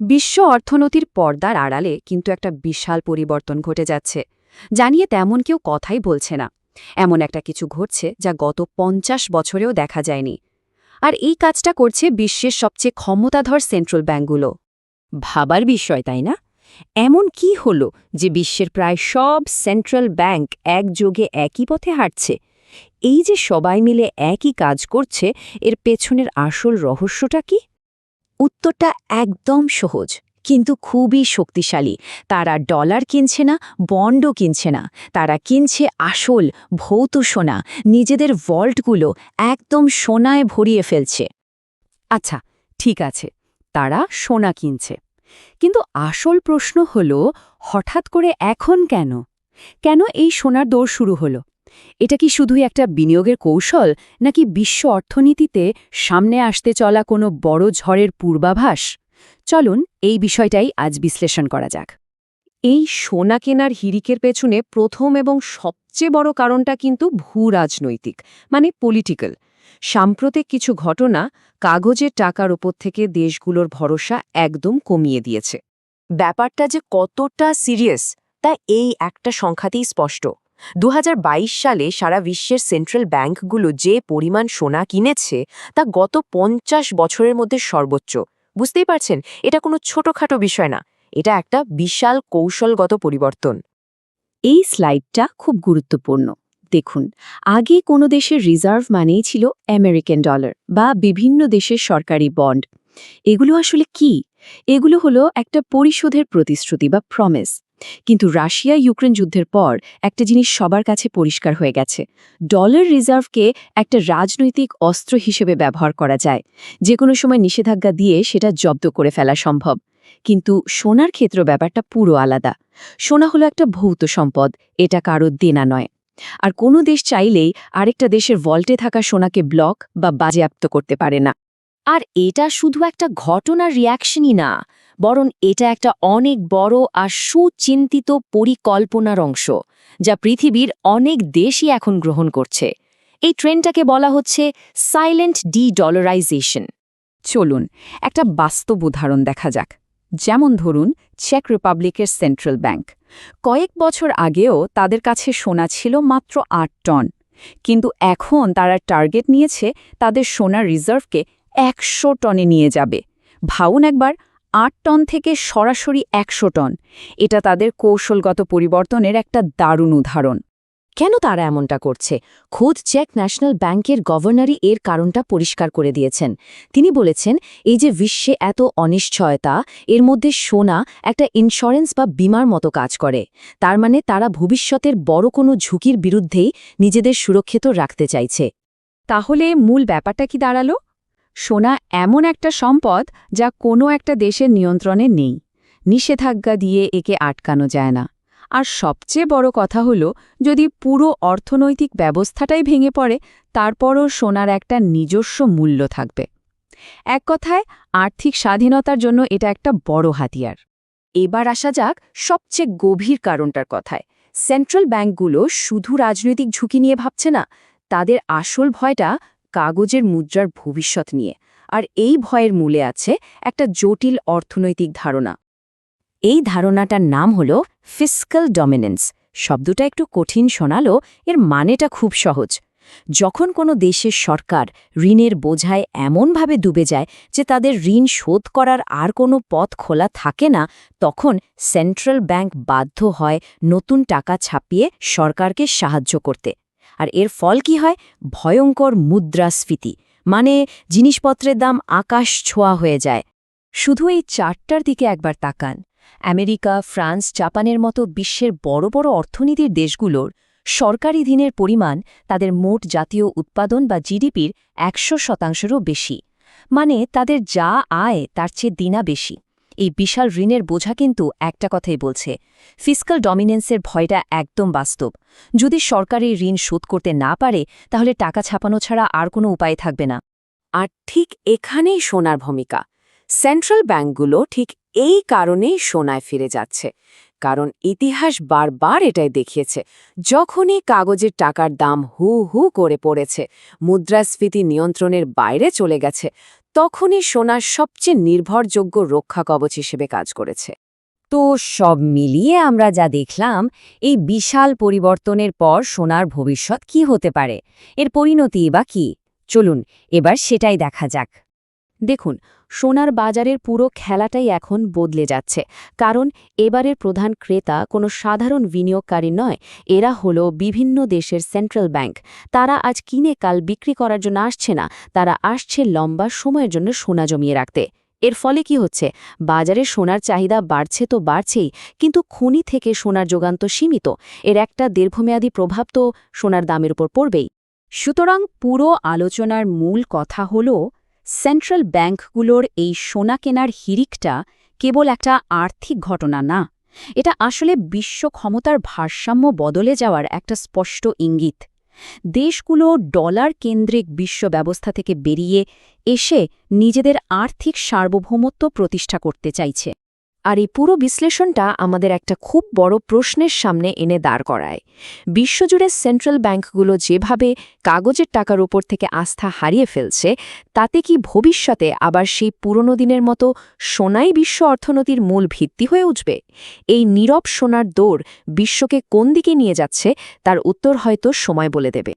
বিশ্ব অর্থনীতির পর্দার আড়ালে কিন্তু একটা বিশাল পরিবর্তন ঘটে যাচ্ছে, জানিয়ে তেমন কেউ কথাই বলছে না। এমন একটা কিছু ঘটছে যা গত ৫০ বছরেও দেখা যায়নি। আর এই কাজটা করছে বিশ্বের সবচেয়ে ক্ষমতাধর সেন্ট্রাল ব্যাঙ্কগুলো। ভাবার বিষয় তাই না? এমন কি হলো যে বিশ্বের প্রায় সব সেন্ট্রাল ব্যাংক একযোগে একই পথে হাঁটছে? এই যে সবাই মিলে একই কাজ করছে, এর পেছনের আসল রহস্যটা কি? উত্তরটা একদম সহজ, কিন্তু খুবই শক্তিশালী। তারা ডলার কিনছে না, বন্ডও কিনছে না, তারা কিনছে আসল ভৌত সোনা। নিজেদের ভল্টগুলো একদম সোনায় ভরিয়ে ফেলছে। আচ্ছা, ঠিক আছে, তারা সোনা কিনছে, কিন্তু আসল প্রশ্ন হল, হঠাৎ করে এখন কেন? কেন এই সোনার দৌড় শুরু হলো? এটা কি শুধুই একটা বিনিয়োগের কৌশল, নাকি বিশ্ব অর্থনীতিতে সামনে আসতে চলা কোনো বড় ঝড়ের পূর্বাভাস? চলুন এই বিষয়টাই আজ বিশ্লেষণ করা যাক। এই সোনা কেনার হিড়িকের পেছনে প্রথম এবং সবচেয়ে বড় কারণটা কিন্তু ভূরাজনৈতিক, মানে পলিটিক্যাল। সাম্প্রতিক কিছু ঘটনা কাগজের টাকার ওপর থেকে দেশগুলোর ভরসা একদম কমিয়ে দিয়েছে। ব্যাপারটা যে কতটা সিরিয়াস তা এই একটা সংখ্যাতেই স্পষ্ট। ২০২২ সালে সারা বিশ্বের সেন্ট্রাল ব্যাংকগুলো যে পরিমাণ সোনা কিনেছে তা গত ৫০ বছরের মধ্যে সর্বোচ্চ। বুঝতেই পারছেন, এটা কোনো ছোটখাটো বিষয় না, এটা একটা বিশাল কৌশলগত পরিবর্তন। এই স্লাইডটা খুব গুরুত্বপূর্ণ। দেখুন, আগে কোনো দেশের রিজার্ভ মানেই ছিল আমেরিকান ডলার বা বিভিন্ন দেশের সরকারি বন্ড। এগুলো আসলে কি? এগুলো হলো একটা পরিশোধের প্রতিশ্রুতি বা প্রমিস। কিন্তু রাশিয়া ইউক্রেন যুদ্ধের পর একটা জিনিস সবার কাছে পরিষ্কার হয়ে গেছে: ডলার রিজার্ভকে একটা রাজনৈতিক অস্ত্র হিসেবে ব্যবহার করা যায়। যে কোনো সময় নিষেধাজ্ঞা দিয়ে সেটা জব্দ করে ফেলা সম্ভব। কিন্তু সোনার ক্ষেত্র ব্যাপারটা পুরো আলাদা। সোনা হলো একটা ভৌত সম্পদ, এটা কারো দেনা নয়। আর কোনো দেশ চাইলেই আরেকটা দেশের ভল্টে থাকা সোনাকে ব্লক বা বাজেয়াপ্ত করতে পারে না। আর এটা শুধু একটা ঘটনার রিয়াকশনই না, বরং এটা একটা অনেক বড় আর সুচিন্তিত পরিকল্পনার অংশ, যা পৃথিবীর অনেক দেশই এখন গ্রহণ করছে। এই ট্রেন্ডটাকে বলা হচ্ছে সাইলেন্ট ডি-ডলারাইজেশন। চলুন একটা বাস্তব উদাহরণ দেখা যাক। যেমন ধরুন, চেক রিপাবলিকের সেন্ট্রাল ব্যাংক। কয়েক বছর আগেও তাদের কাছে সোনা ছিল মাত্র ৮ টন, কিন্তু এখন তারা টার্গেট নিয়েছে তাদের সোনার রিজার্ভকে ১০০ টনে নিয়ে যাবে। ভাবুন একবার, ৮ টন থেকে সরাসরি ১০০ টন। এটা তাদের কৌশলগত পরিবর্তনের একটা দারুণ উদাহরণ। কেন তারা এমনটা করছে? খোদ চেক ন্যাশনাল ব্যাংকের গভর্নরই এর কারণটা পরিষ্কার করে দিয়েছেন। তিনি বলেছেন, এই যে বিশ্বে এত অনিশ্চয়তা, এর মধ্যে সোনা একটা ইন্স্যুরেন্স বা বীমার মতো কাজ করে। তার মানে তারা ভবিষ্যতের বড় কোনো ঝুঁকির বিরুদ্ধেই নিজেদের সুরক্ষিত রাখতে চাইছে। তাহলে মূল ব্যাপারটা কি দাঁড়ালো? সোনা এমন একটা সম্পদ যা কোনো একটা দেশের নিয়ন্ত্রণে নেই। নিষেধাজ্ঞা দিয়ে একে আটকানো যায় না। আর সবচেয়ে বড় কথা হলো, যদি পুরো অর্থনৈতিক ব্যবস্থাটাই ভেঙে পড়ে, তারপরও সোনার একটা নিজস্ব মূল্য থাকবে। এক কথায়, আর্থিক স্বাধীনতার জন্য এটা একটা বড় হাতিয়ার। এবার আসা যাক সবচেয়ে গভীর কারণটার কথায়। সেন্ট্রাল ব্যাংকগুলো শুধু রাজনৈতিক ঝুঁকি নিয়ে ভাবছে না, তাদের আসল ভয়টা কাগজের মুদ্রার ভবিষ্যৎ নিয়ে। আর এই ভয়ের মূলে আছে একটা জটিল অর্থনৈতিক ধারণা। এই ধারণাটার নাম হল ফিস্ক্যাল ডমিনেন্স। শব্দটা একটু কঠিন শোনালো, এর মানেটা খুব সহজ। যখন কোনো দেশের সরকার ঋণের বোঝায় এমনভাবে ডুবে যায় যে তাদের ঋণ শোধ করার আর কোনো পথ খোলা থাকে না, তখন সেন্ট্রাল ব্যাংক বাধ্য হয় নতুন টাকা ছাপিয়ে সরকারকে সাহায্য করতে। আর এর ফল কি হয়? ভয়ঙ্কর মুদ্রাস্ফীতি, মানে জিনিসপত্রের দাম আকাশ ছোঁয়া হয়ে যায়। শুধু এই চারটার দিকে একবার তাকান। আমেরিকা, ফ্রান্স, জাপানের মতো বিশ্বের বড় বড় অর্থনীতির দেশগুলোর সরকারি ঋণের পরিমাণ তাদের মোট জাতীয় উৎপাদন বা জিডিপির ১০০%-রও বেশি। মানে তাদের যা আয় তার চেয়ে দ্বিগুণ বেশি। এই বিশাল ঋণের বোঝা কিন্তু একটা কথাই বলছে, ফিস্ক্যাল ডমিনেন্সের ভয়টা একদম বাস্তব। যদি সরকার এই ঋণ শোধ করতে না পারে, তাহলে টাকা ছাপানো ছাড়া আর কোনো উপায় থাকবে না। আর ঠিক এখানেই সোনার ভূমিকা। সেন্ট্রাল ব্যাংকগুলো ঠিক এই কারণেই সোনায় ফিরে যাচ্ছে। কারণ ইতিহাস বারবার এটাই দেখিয়েছে, যখনই কাগজের টাকার দাম হু হু করে পড়েছে, মুদ্রাস্ফীতি নিয়ন্ত্রণের বাইরে চলে গেছে, তখনই সোনার সবচেয়ে নির্ভরযোগ্য রক্ষা কবচ হিসেবে কাজ করেছে। তো সব মিলিয়ে আমরা যা দেখলাম, এই বিশাল পরিবর্তনের পর সোনার ভবিষ্যৎ কি হতে পারে, এর পরিণতি বা কি? চলুন এবার সেটাই দেখা যাক। দেখুন, সোনার বাজারের পুরো খেলাটাই এখন বদলে যাচ্ছে, কারণ এবারের প্রধান ক্রেতা কোনো সাধারণ বিনিয়োগকারী নয়, এরা হলো বিভিন্ন দেশের সেন্ট্রাল ব্যাংক। তারা আজ কিনে কাল বিক্রি করার জন্য আসছে না, তারা আসছে লম্বা সময়ের জন্য সোনা জমিয়ে রাখতে। এর ফলে কি হচ্ছে, বাজারে সোনার চাহিদা বাড়ছে তো বাড়ছেই, কিন্তু খনি থেকে সোনার যোগান তো সীমিত। এর একটা দীর্ঘমেয়াদী প্রভাব তো সোনার দামের উপর পড়বেই। সুতরাং পুরো আলোচনার মূল কথা হল, সেন্ট্রাল ব্যাংকগুলোর এই সোনা কেনার হিড়িকটা কেবল একটা আর্থিক ঘটনা না, এটা আসলে বিশ্ব ক্ষমতার ভারসাম্য বদলে যাওয়ার একটা স্পষ্ট ইঙ্গিত। দেশগুলো ডলার কেন্দ্রিক বিশ্ব ব্যবস্থা থেকে বেরিয়ে এসে নিজেদের আর্থিক সার্বভৌমত্ব প্রতিষ্ঠা করতে চাইছে। আর এই পুরো বিশ্লেষণটা আমাদের একটা খুব বড় প্রশ্নের সামনে এনে দাঁড় করায়। বিশ্বজুড়ে সেন্ট্রাল ব্যাংকগুলো যেভাবে কাগজের টাকার উপর থেকে আস্থা হারিয়ে ফেলছে, তাতে কি ভবিষ্যতে আবার সেই পুরনো দিনের মতো সোনাই বিশ্ব অর্থনীতির মূল ভিত্তি হয়ে উঠবে? এই নীরব সোনার দৌড় বিশ্বকে কোন দিকে নিয়ে যাচ্ছে, তার উত্তর হয়তো সময় বলে দেবে।